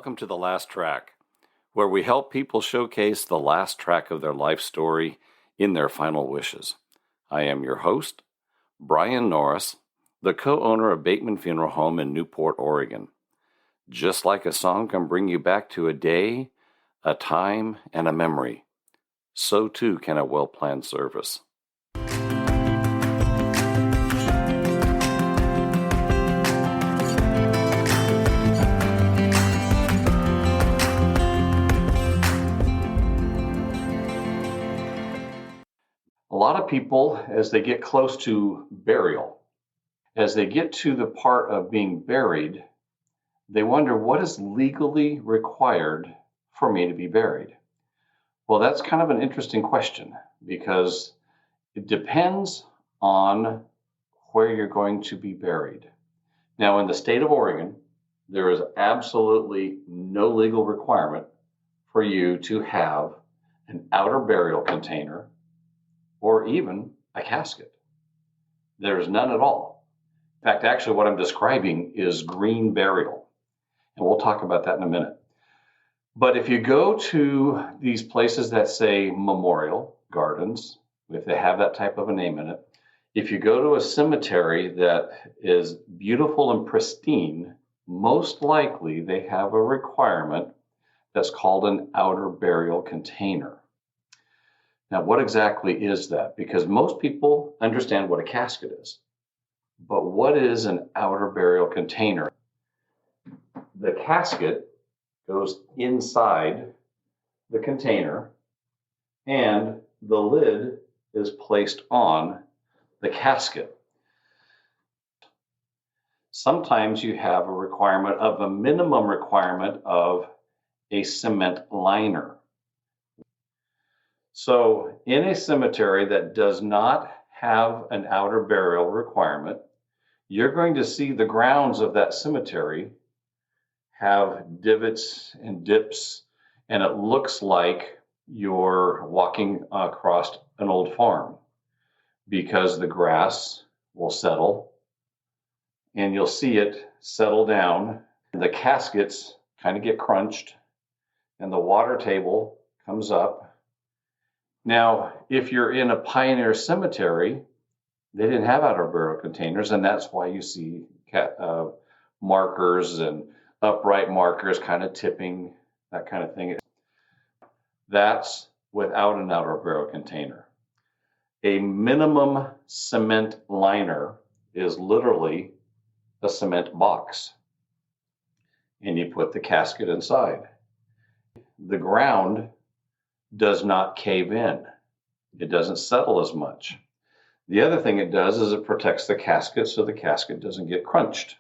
Welcome to The Last Track, where we help people showcase the last track of their life story in their final wishes. I am your host, Brian Norris, the co-owner of Bateman Funeral Home in Newport, Oregon. Just like a song can bring you back to a day, a time, and a memory, so too can a well-planned service. A lot of people, as they get close to burial, as they get to the part of being buried, they wonder, what is legally required for me to be buried? Well, that's kind of an interesting question because it depends on where you're going to be buried. Now, in the state of Oregon, there is absolutely no legal requirement for you to have an outer burial container or even a casket. There's none at all. In fact, actually what I'm describing is green burial, and we'll talk about that in a minute. But if you go to these places that say memorial gardens, if they have that type of a name in it, if you go to a cemetery that is beautiful and pristine, most likely they have a requirement that's called an outer burial container. Now, what exactly is that? Because most people understand what a casket is, but what is an outer burial container? The casket goes inside the container and the lid is placed on the casket. Sometimes you have a requirement of a minimum requirement of a cement liner. So in a cemetery that does not have an outer burial requirement, you're going to see the grounds of that cemetery have divots and dips, and it looks like you're walking across an old farm because the grass will settle and you'll see it settle down. The caskets kind of get crunched and the water table comes up. Now, if you're in a pioneer cemetery, they didn't have outer burial containers, and that's why you see markers and upright markers kind of tipping, that kind of thing. That's without an outer burial container. A minimum cement liner is literally a cement box, and you put the casket inside. The ground does not cave in. It doesn't settle as much. The other thing it does is it protects the casket so the casket doesn't get crunched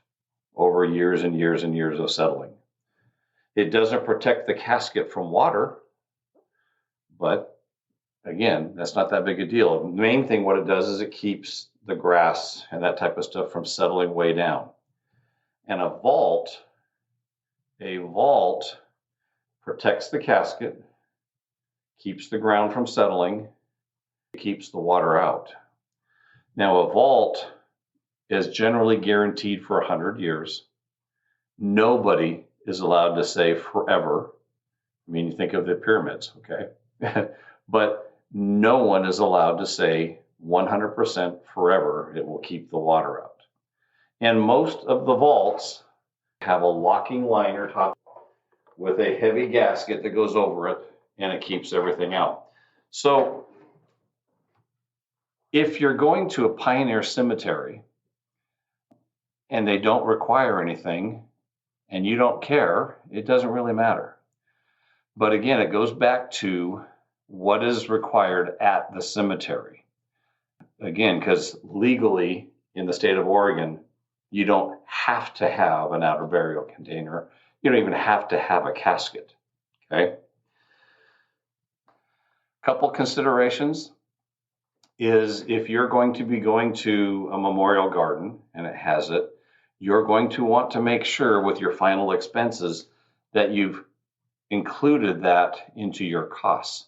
over years and years and years of settling. It doesn't protect the casket from water, but again, that's not that big a deal. The main thing what it does is it keeps the grass and that type of stuff from settling way down. And a vault protects the casket, keeps the ground from settling, keeps the water out. Now, a vault is generally guaranteed for 100 years. Nobody is allowed to say forever. I mean, you think of the pyramids, okay? But no one is allowed to say 100% forever it will keep the water out. And most of the vaults have a locking liner top with a heavy gasket that goes over it, and it keeps everything out. So if you're going to a pioneer cemetery and they don't require anything and you don't care, it doesn't really matter. But again, it goes back to what is required at the cemetery. Again, because legally in the state of Oregon, you don't have to have an outer burial container. You don't even have to have a casket, okay? Couple considerations is if you're going to be going to a memorial garden and it has it, you're going to want to make sure with your final expenses that you've included that into your costs,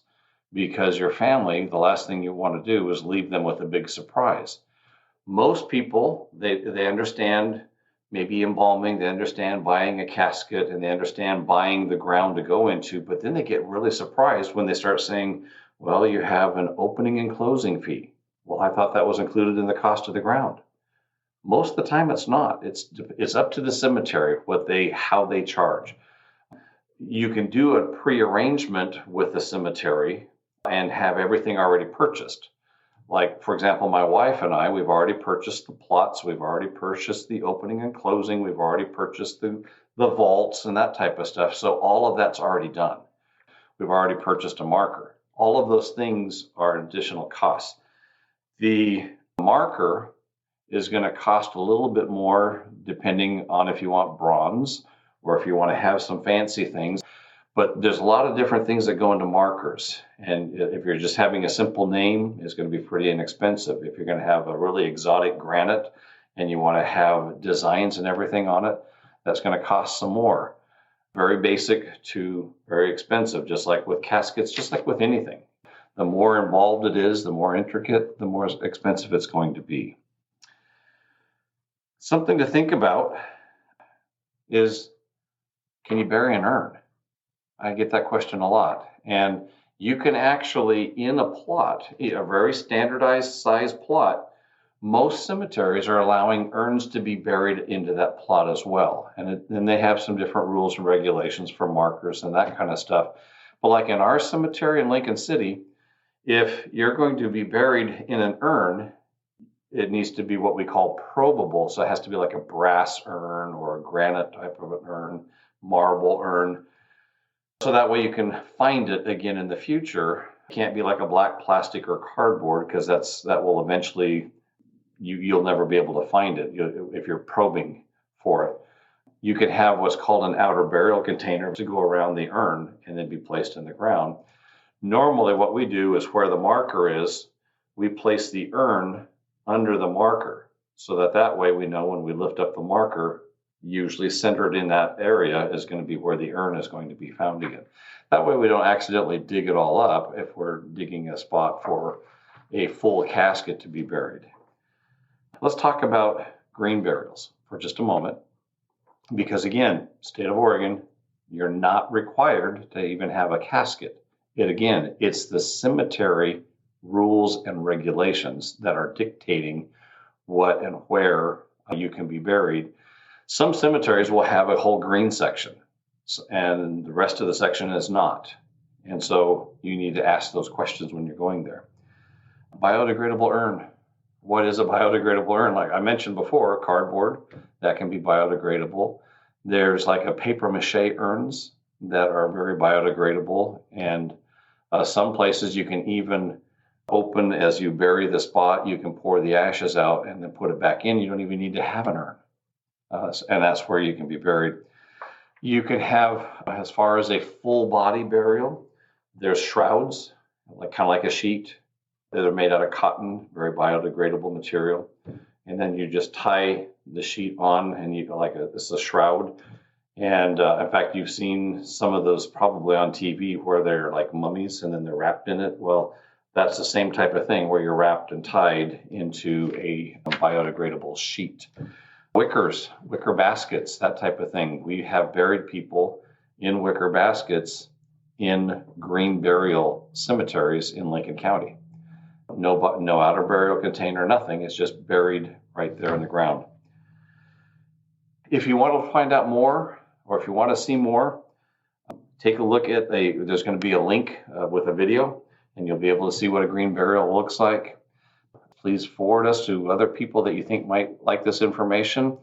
because your family, the last thing you want to do is leave them with a big surprise. Most people, they understand maybe embalming, they understand buying a casket, and they understand buying the ground to go into, but then they get really surprised when they start saying, well, you have an opening and closing fee. Well, I thought that was included in the cost of the ground. Most of the time it's not. It's up to the cemetery how they charge. You can do a pre-arrangement with the cemetery and have everything already purchased. Like, for example, my wife and I, we've already purchased the plots, we've already purchased the opening and closing, we've already purchased the vaults and that type of stuff. So all of that's already done. We've already purchased a marker. All of those things are additional costs. The marker is going to cost a little bit more depending on if you want bronze or if you want to have some fancy things. But there's a lot of different things that go into markers. And if you're just having a simple name, it's going to be pretty inexpensive. If you're going to have a really exotic granite and you want to have designs and everything on it, that's going to cost some more. Very basic to very expensive, just like with caskets, just like with anything. The more involved it is, the more intricate, the more expensive it's going to be. Something to think about is, can you bury an urn? I get that question a lot. And you can actually, in a plot, a very standardized size plot, most cemeteries are allowing urns to be buried into that plot as well. And then they have some different rules and regulations for markers and that kind of stuff. But like in our cemetery in Lincoln City, if you're going to be buried in an urn, it needs to be what we call probable. So it has to be like a brass urn or a granite type of an urn, marble urn. So that way you can find it again in the future. It can't be like a black plastic or cardboard, because that will eventually, you'll never be able to find it if you're probing for it. You can have what's called an outer burial container to go around the urn and then be placed in the ground. Normally what we do is where the marker is, we place the urn under the marker, so that way we know when we lift up the marker, usually centered in that area is going to be where the urn is going to be found again. That way we don't accidentally dig it all up if we're digging a spot for a full casket to be buried. Let's talk about green burials for just a moment, because again, state of Oregon, you're not required to even have a casket. It's the cemetery rules and regulations that are dictating what and where you can be buried. Some cemeteries will have a whole green section, and the rest of the section is not. And so you need to ask those questions when you're going there. Biodegradable urn. What is a biodegradable urn? Like I mentioned before, cardboard, that can be biodegradable. There's like a paper mache urns that are very biodegradable. And some places you can even open as you bury the spot, you can pour the ashes out and then put it back in. You don't even need to have an urn. And that's where you can be buried. You can have, as far as a full body burial, there's shrouds, kind of like a sheet, that are made out of cotton, very biodegradable material. And then you just tie the sheet on, and it's a shroud. And in fact, you've seen some of those probably on TV where they're like mummies and then they're wrapped in it. Well, that's the same type of thing where you're wrapped and tied into a biodegradable sheet. Wicker baskets, that type of thing. We have buried people in wicker baskets in green burial cemeteries in Lincoln County. No outer burial container, nothing. It's just buried right there in the ground. If you want to find out more, or if you want to see more, take a look at there's going to be a link with a video, and you'll be able to see what a green burial looks like. Please forward us to other people that you think might like this information.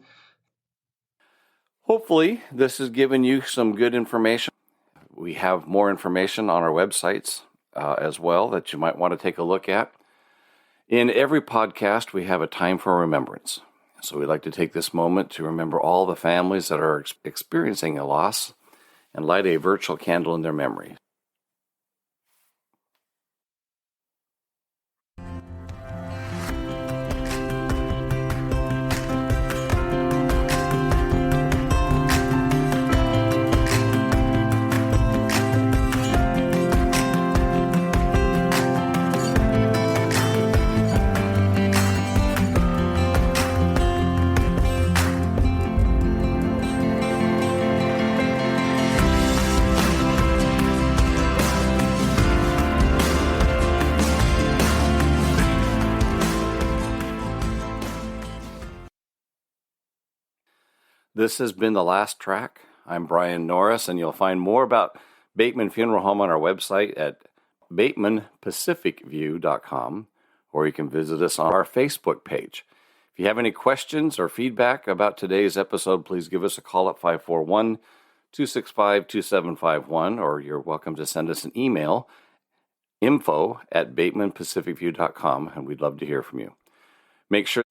Hopefully, this has given you some good information. We have more information on our websites as well that you might want to take a look at. In every podcast, we have a time for remembrance. So we'd like to take this moment to remember all the families that are experiencing a loss and light a virtual candle in their memory. This has been The Last Track. I'm Brian Norris, and you'll find more about Bateman Funeral Home on our website at batemanpacificview.com, or you can visit us on our Facebook page. If you have any questions or feedback about today's episode, please give us a call at 541-265-2751, or you're welcome to send us an email, info@batemanpacificview.com, and we'd love to hear from you. Make sure